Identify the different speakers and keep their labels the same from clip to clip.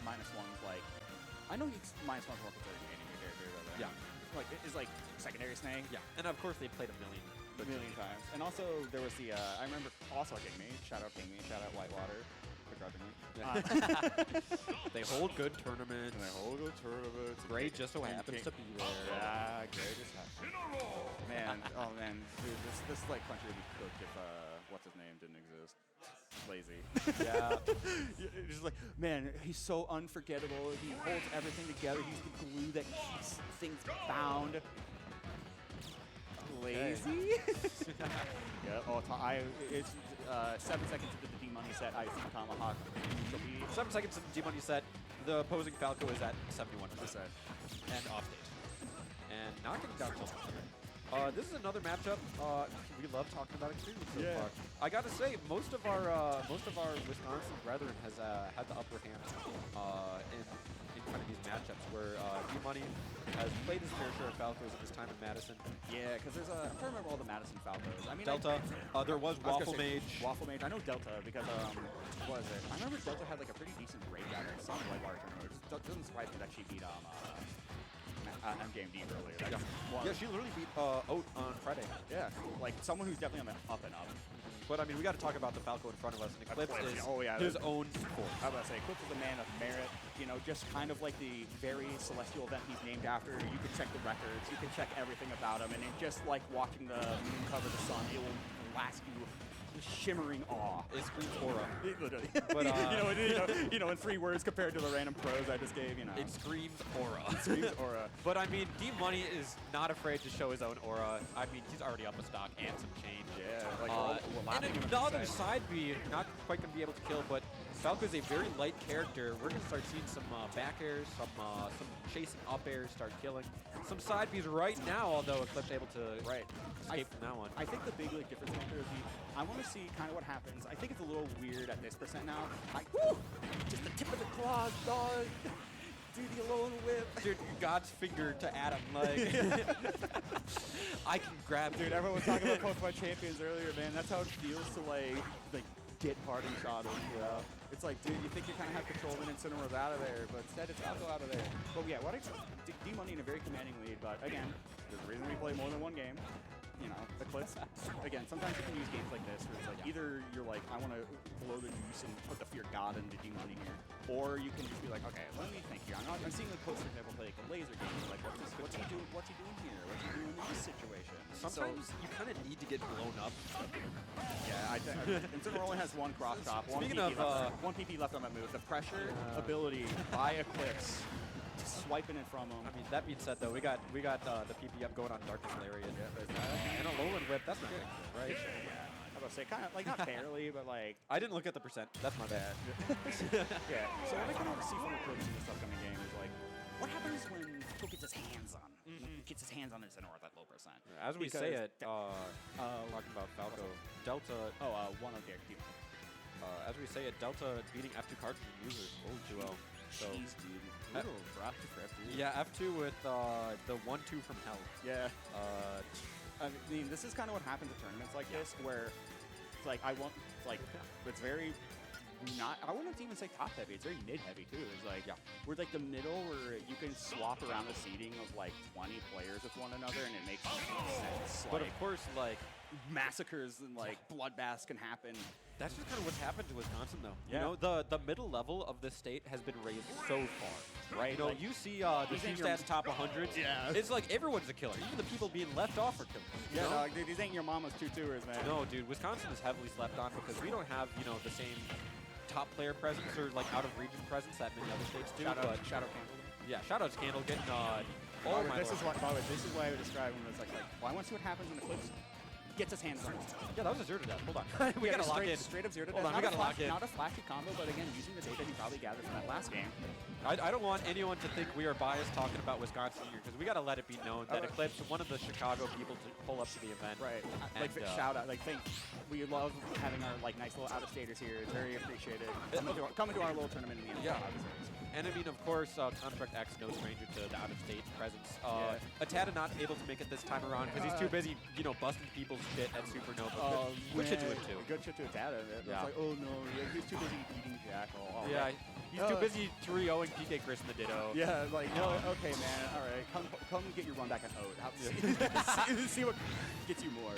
Speaker 1: -1's like, I know he's -1's more considered in your character, though.
Speaker 2: Yeah.
Speaker 1: Like, it's like secondary Snake.
Speaker 2: Yeah, and of course they played a million
Speaker 1: times. And also, there was the, I remember also King Me, shout out Whitewater.
Speaker 2: They hold good tournaments. Gray just so happens to be there.
Speaker 1: Yeah, Gray just happens. Man, oh man, dude, this like country would be cooked if what's his name didn't exist. Lazy.
Speaker 2: Yeah.
Speaker 1: It's just like, man, he's so unforgettable. He holds everything together. He's the glue that keeps things bound. Lazy. Yeah. Oh, it's 7 seconds into the D-Money set. I see Tomahawk.
Speaker 2: 7 seconds into the D-Money set. The opposing Falco is at 71% and off stage. And not getting down so much. This is another matchup. We love talking about Experience so far. I gotta say, most of our Wisconsin brethren has had the upper hand in kind of these matchups where D-Money has played his fair share of Falcos in his time in Madison.
Speaker 1: Yeah, because there's I'm trying to remember all the Madison Falcos. I mean,
Speaker 2: Delta. There was Waffle Mage.
Speaker 1: Waffle Mage. I know Delta because what was it? I remember Delta had like a pretty decent rate out in some Whitewater tournament. It doesn't surprise me that she beat MGMD earlier.
Speaker 2: Yeah, she literally beat Oat on Friday.
Speaker 1: Yeah, like someone who's definitely on the up and up.
Speaker 2: But I mean, we got to talk about the Falco in front of us. And Eclipz is his own force.
Speaker 1: I was about to say, Eclipz is a man of merit. You know, just kind of like the very celestial event he's named after. You can check the records, you can check everything about him, and it just like watching the moon cover the sun, it will last you shimmering awe.
Speaker 2: It screams aura.
Speaker 1: It literally. But you know, in 3 words compared to the random prose I just gave, you know.
Speaker 2: It screams aura.
Speaker 1: It screams aura.
Speaker 2: But I mean, D-Money is not afraid to show his own aura. I mean, he's already up a stock and some change.
Speaker 1: Yeah. Like
Speaker 2: and another side B, not quite going to be able to kill, but Falco is a very light character. We're going to start seeing some back airs, some chasing up airs start killing. Some side Bs right now, although Eclipz able to escape from that one.
Speaker 1: I think the big difference maker would be, I want to see kind of what happens. I think it's a little weird at this percent now. Like, woo! Just the tip of the claws, dog. Do the alone whip.
Speaker 2: Dude, God's finger to Adam. Like, I can grab.
Speaker 1: Dude, everyone was talking about Pokemon Champions earlier, man. That's how it feels to like get parting shot of, you know? It's like, dude, you think you kind of have control and Incineroar's out of there, but instead it's Falco out of there. But yeah, D-Money in a very commanding lead, but again, there's a reason we play more than one game. You know, Eclipz. Again, sometimes you can use games like this where it's like either you're like, I want to blow the juice and put the fear god into D-Money here, or you can just be like, okay, let me think here. I'm seeing the coach, for example, play like a laser game. Like, what's he doing? What's he doing here? What's he doing in this situation?
Speaker 2: Sometimes you kind of need to get blown up.
Speaker 1: Yeah, I think Incineroar only has one cross chop.
Speaker 2: Speaking of
Speaker 1: one PP left on that move. The pressure ability by Eclipz. Swiping it from him.
Speaker 2: I mean, that being said, though, we got the PP up going on Darkness Lariat. And a Lowland Whip. That's not good, right?
Speaker 1: Yeah. I was about to say, kind of like not barely, but like.
Speaker 2: I didn't look at the percent. That's my bad.
Speaker 1: Yeah. So what I can always see from Eclipz in this upcoming game is like, what happens when Phil gets his hands on Incineroar at that low percent?
Speaker 2: As we say it, talking about Falco, Delta.
Speaker 1: One okay.
Speaker 2: As we say it, Delta beating F2 cartridge users. Oh, duo. So,
Speaker 1: jeez, dude. Little drop for F2.
Speaker 2: Yeah, F2 with the 1-2 from hell.
Speaker 1: Yeah. I mean, this is kind of what happens at tournaments like this, where it's like it's very not. I wouldn't even say top heavy. It's very mid heavy too. It's like we're like the middle where you can swap around the seating of like 20 players with one another, and it makes sense.
Speaker 2: But of course, like
Speaker 1: massacres and like bloodbaths can happen.
Speaker 2: That's just kind of what's happened to Wisconsin, though. Yeah. You know, the middle level of this state has been raised so far, right? You know, you see the team stats top 100s. Yeah. It's like everyone's a killer. Even the people being left off are killers.
Speaker 1: Yeah, dog, dude, these ain't your mama's 2-2ers, man.
Speaker 2: No, dude, Wisconsin is heavily slept on because we don't have, you know, the same top player presence or like out of region presence that many other states do.
Speaker 1: Shadow Candle.
Speaker 2: Yeah, shout out to Candle getting
Speaker 1: this is why I would describe him as like well, I want to see what happens when Eclipz gets his hands on it.
Speaker 2: Yeah, that was a 0 to death. Hold on. we gotta lock in.
Speaker 1: Straight up 0 to death.
Speaker 2: Hold on, we gotta lock in.
Speaker 1: Not a flashy combo, but again, using the data he probably gathered from that last game.
Speaker 2: I don't want anyone to think we are biased talking about Wisconsin here, because we gotta let it be known that Eclipz, one of the Chicago people to pull up to the event.
Speaker 1: Right. Like, shout out. Like, we love having our like nice little out-of-staters here. It's very appreciated. Coming to our little tournament in the end.
Speaker 2: Yeah. And I mean, of course, Contract X, no stranger to the out-of-state presence. Atada not able to make it this time around because he's too busy, you know, busting people's shit at Supernova. Good shit to him, too.
Speaker 1: Good shit to Atada. It's like, oh, no, he's too busy eating Jackal.
Speaker 2: Yeah. He's too busy 3-0ing PK Chris in the Ditto.
Speaker 1: Yeah, like, no, okay, man, all right, come get your run back on Oat. See what gets you more.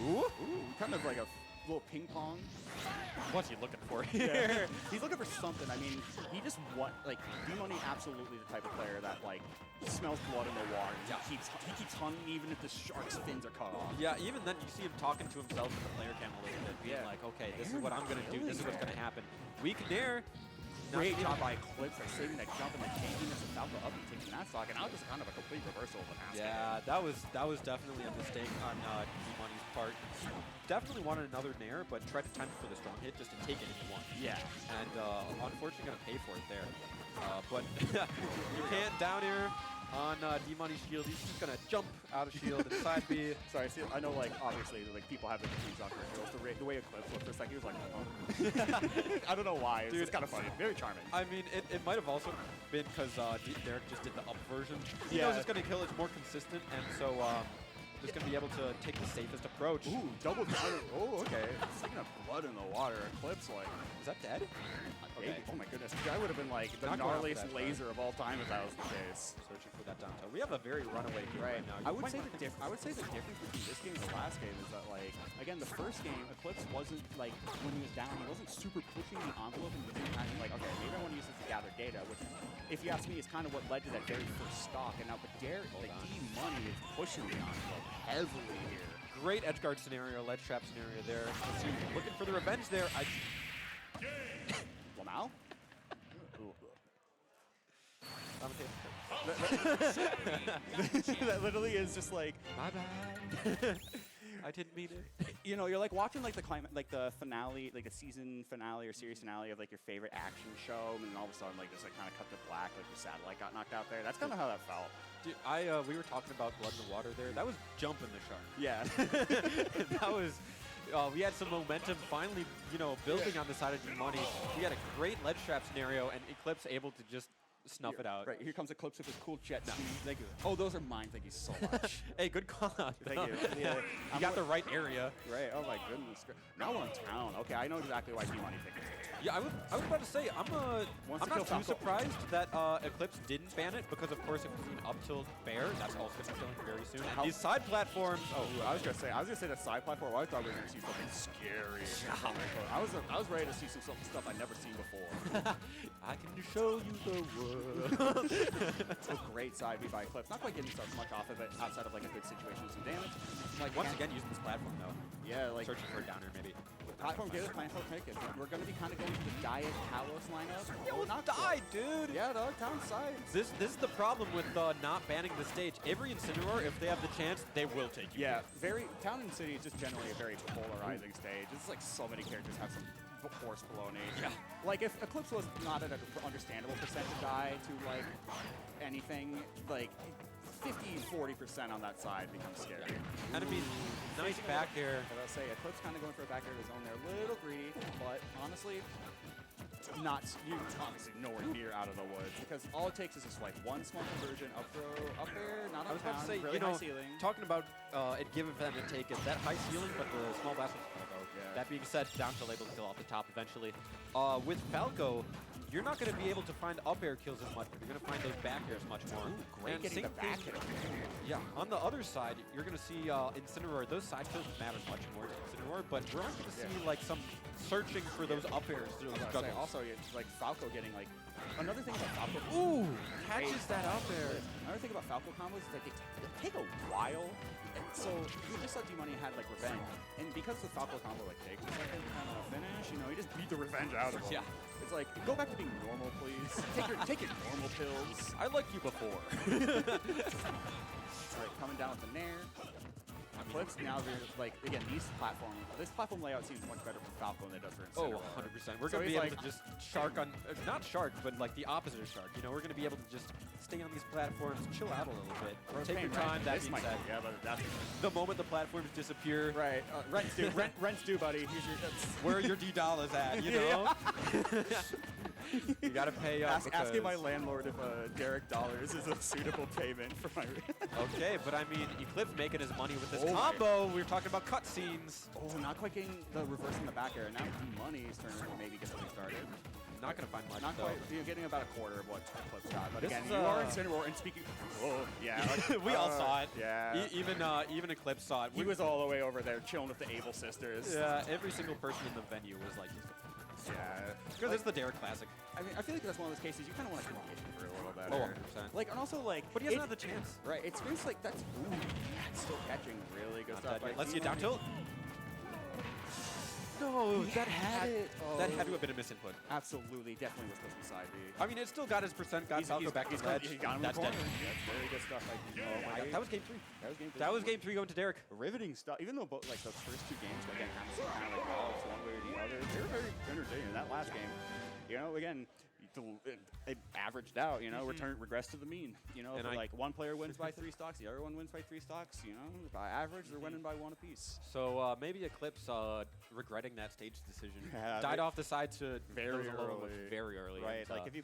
Speaker 2: Ooh.
Speaker 1: Ooh, kind of like a little ping pong.
Speaker 2: What's he looking for
Speaker 1: Yeah.
Speaker 2: here?
Speaker 1: He's looking for something. I mean, he just like D-Money absolutely the type of player that like smells blood in the water.
Speaker 2: Yeah.
Speaker 1: He keeps hunting even if the shark's fins are cut off.
Speaker 2: Yeah, even then you see him talking to himself in the player cam a little bit, being
Speaker 1: Yeah.
Speaker 2: like, okay, this is what I'm gonna do, this is what's gonna happen. Weak Nair.
Speaker 1: Great job by Eclipz, like saving that jump and the tankiness of Falco up and taking that stock, and now just kind of a complete reversal of the past.
Speaker 2: Yeah, that was definitely a mistake on D-Money's part. Definitely wanted another Nair, but tried to time it for the strong hit just to take it if he won.
Speaker 1: Yeah.
Speaker 2: And unfortunately gonna pay for it there. But you can't down air on D-Money's shield. He's just gonna jump out of shield and side B.
Speaker 1: Sorry, see, I know, like, obviously, like, people have different views on Chris. The way Eclipz looked for a second, he was like, oh. I don't know why. It's kind of funny. Very charming.
Speaker 2: I mean, it might have also been because Derek just did the up version. He
Speaker 1: Yeah.
Speaker 2: knows it's gonna kill. It's more consistent, and so just gonna be able to take the safest approach.
Speaker 1: Ooh, double down. Oh, okay. Speaking of blood in the water, Eclipz, like,
Speaker 2: Is that dead?
Speaker 1: maybe.
Speaker 2: Okay.
Speaker 1: Oh my goodness. I would have been like the
Speaker 2: Not going off
Speaker 1: gnarliest
Speaker 2: that
Speaker 1: laser of all time if that was the case.
Speaker 2: Searching for that down tilt. We have a very runaway game right now.
Speaker 1: I would say the difference between this game and the last game is that, like, again, the first game, Eclipz wasn't like when he was down, he wasn't super pushing the envelope and using kind of like, okay, maybe I want to use this to gather data, which, if you ask me, is kind of what led to that very first stock. And now, but Derek, like D-Money is pushing the envelope heavily here.
Speaker 2: Great edge guard scenario, ledge trap scenario there. Let's see, looking for the revenge there.
Speaker 1: Well, now. That literally is just like,
Speaker 2: My bad. I didn't mean it.
Speaker 1: you know, you're like watching like the finale, like the season finale or series finale of like your favorite action show, and then all of a sudden like just like kind of cut to black, like your satellite got knocked out there. That's kind of how that felt.
Speaker 2: Dude, we were talking about blood in the water there. That was jumping the shark.
Speaker 1: Yeah.
Speaker 2: That was. We had some momentum finally, building on the side of D-Money. We had a great ledge trap scenario, and Eclipz able to just snuff it out.
Speaker 1: Right, here comes Eclipz with his cool jet ski.
Speaker 2: Thank you.
Speaker 1: Oh, those are mine. Thank you so much.
Speaker 2: Hey, good call out.
Speaker 1: Thank you. Yeah.
Speaker 2: You got the right area.
Speaker 1: Right. Oh my goodness. Now we're in town. Okay, I know exactly why D-Money picked this.
Speaker 2: Yeah, I was about to say, I'm
Speaker 1: Wants to
Speaker 2: not
Speaker 1: kill
Speaker 2: too
Speaker 1: Falco.
Speaker 2: surprised that Eclipz didn't ban it, because of course if you're an up tilt bear, that's also going to be killing very soon. And these side platforms,
Speaker 1: I was gonna say the side platform. I thought we were gonna see something scary. I was ready to see some stuff I'd never seen before.
Speaker 2: I can show you the world.
Speaker 1: It's a great side B by Eclipz. Not quite getting so much off of it outside of like a good situation with some damage.
Speaker 2: Like once again using this platform though.
Speaker 1: Yeah, like
Speaker 2: Searching for a downer maybe.
Speaker 1: platform give it, platform take it. We're gonna be kind of going to the Diet Kalos lineup.
Speaker 2: Yo,
Speaker 1: Not
Speaker 2: die, dude!
Speaker 1: Yeah, dog, town side.
Speaker 2: This is the problem with not banning the stage. Every Incineroar, if they have the chance, they will take you.
Speaker 1: Yeah, town and city is just generally a very polarizing stage. It's like so many characters have some horse baloney.
Speaker 2: Yeah.
Speaker 1: Like if Eclipz was not at an understandable percent to die to like anything, like 50-40% on that side becomes scary.
Speaker 2: And I mean, nice back air.
Speaker 1: As I say, Eclipz kind of going for a back air of his own there, a little greedy, but honestly, you're obviously nowhere near out of the woods, because all it takes is just like one small conversion, up throw, up air, not
Speaker 2: I
Speaker 1: on
Speaker 2: was about
Speaker 1: town,
Speaker 2: to say,
Speaker 1: really high ceiling.
Speaker 2: talking about it giving them a take is that high ceiling, but the small blast with Falco.
Speaker 1: Yeah.
Speaker 2: That being said, down to able to kill off the top eventually. With Falco, you're not going to be able to find up air kills as much, but you're going to find those back airs much more.
Speaker 1: Ooh, great
Speaker 2: And
Speaker 1: getting the
Speaker 2: same
Speaker 1: back
Speaker 2: thing-
Speaker 1: hit.
Speaker 2: Yeah, on the other side, you're going to see Incineroar. Those side kills matter much more to Incineroar, but we're not going to see like some searching for those up airs through the juggles.
Speaker 1: Also, like Falco getting like another thing about Falco.
Speaker 2: Ooh, catches that up air.
Speaker 1: Another thing about Falco combos is that they take a while. And so you just saw D-Money had like revenge, and because the Falco combo like takes a second kind of finish, he just beat the revenge out of him.
Speaker 2: Yeah.
Speaker 1: It's like, go back to being normal, please. Take your normal pills.
Speaker 2: I liked you before.
Speaker 1: It's like coming down with the Nair. Eclipz now, like, again, this platform layout seems much better for Falco than it does for
Speaker 2: Oh,
Speaker 1: Incineroar.
Speaker 2: 100%. We're
Speaker 1: So
Speaker 2: going to
Speaker 1: he's
Speaker 2: be able to just shark on, not shark, but like the opposite of shark. We're going to be able to just stay on these platforms, chill out a little bit, take your time. That being said,
Speaker 1: yeah, but that's
Speaker 2: the moment the platforms disappear,
Speaker 1: right. Rent's due, rent's due, buddy. Here's your.
Speaker 2: where are your $D at? You know, you got to pay up.
Speaker 1: Asking my landlord if Derek dollars is a suitable payment for my.
Speaker 2: Okay, but I mean, Eclipz making his money with this
Speaker 1: Oh my.
Speaker 2: combo. We were talking about cutscenes.
Speaker 1: Oh, not quite getting the reverse in the back air. Now D-Money's turn to maybe get something started.
Speaker 2: not going to find much.
Speaker 1: Not
Speaker 2: though.
Speaker 1: quite. You're getting about a quarter of what Eclipz got. But
Speaker 2: This
Speaker 1: again,
Speaker 2: is,
Speaker 1: you are Incineroar, and speaking. Oh, yeah. Like,
Speaker 2: we all saw it.
Speaker 1: Yeah.
Speaker 2: Even Eclipz saw it.
Speaker 1: He was all the way over there chilling with the Able sisters.
Speaker 2: Yeah, every single person in the venue was like,
Speaker 1: Yeah.
Speaker 2: because it's the Derek Classic.
Speaker 1: I mean, I feel like that's one of those cases you kind of want to communication for a little bit.
Speaker 2: Oh, 100%.
Speaker 1: Like, and also like.
Speaker 2: But he doesn't have the chance.
Speaker 1: Right. It's just like that's. Ooh, that's still catching really good
Speaker 2: Not
Speaker 1: stuff.
Speaker 2: dead yet.
Speaker 1: by
Speaker 2: Let's see a
Speaker 1: Demon.
Speaker 2: down tilt. No, that had
Speaker 1: it.
Speaker 2: that
Speaker 1: Oh.
Speaker 2: had to have been a misinput.
Speaker 1: Absolutely, definitely was supposed to be side B.
Speaker 2: I mean, it still got his percent, got Falco back to the ledge.
Speaker 1: He got him in
Speaker 2: That's
Speaker 1: the corner.
Speaker 2: dead.
Speaker 1: That's very good stuff. Like,
Speaker 2: Oh my God. That was game 3.
Speaker 1: That was game 3.
Speaker 2: That was game 3 going to Derek.
Speaker 1: Riveting stuff. Even though both like those first 2 games again kind of like balls one way or the other, they were very entertaining. That last game, you know, again, it averaged out. You know, regressed to the mean. You know,
Speaker 2: And
Speaker 1: if, like one player wins by 3 stocks, the other one wins by 3 stocks. You know, by average, they're winning by 1 apiece.
Speaker 2: So maybe Eclipz regretting that stage decision.
Speaker 1: Yeah,
Speaker 2: Died off the side to
Speaker 1: Very
Speaker 2: there was a little
Speaker 1: early.
Speaker 2: very early.
Speaker 1: Right,
Speaker 2: and,
Speaker 1: like if you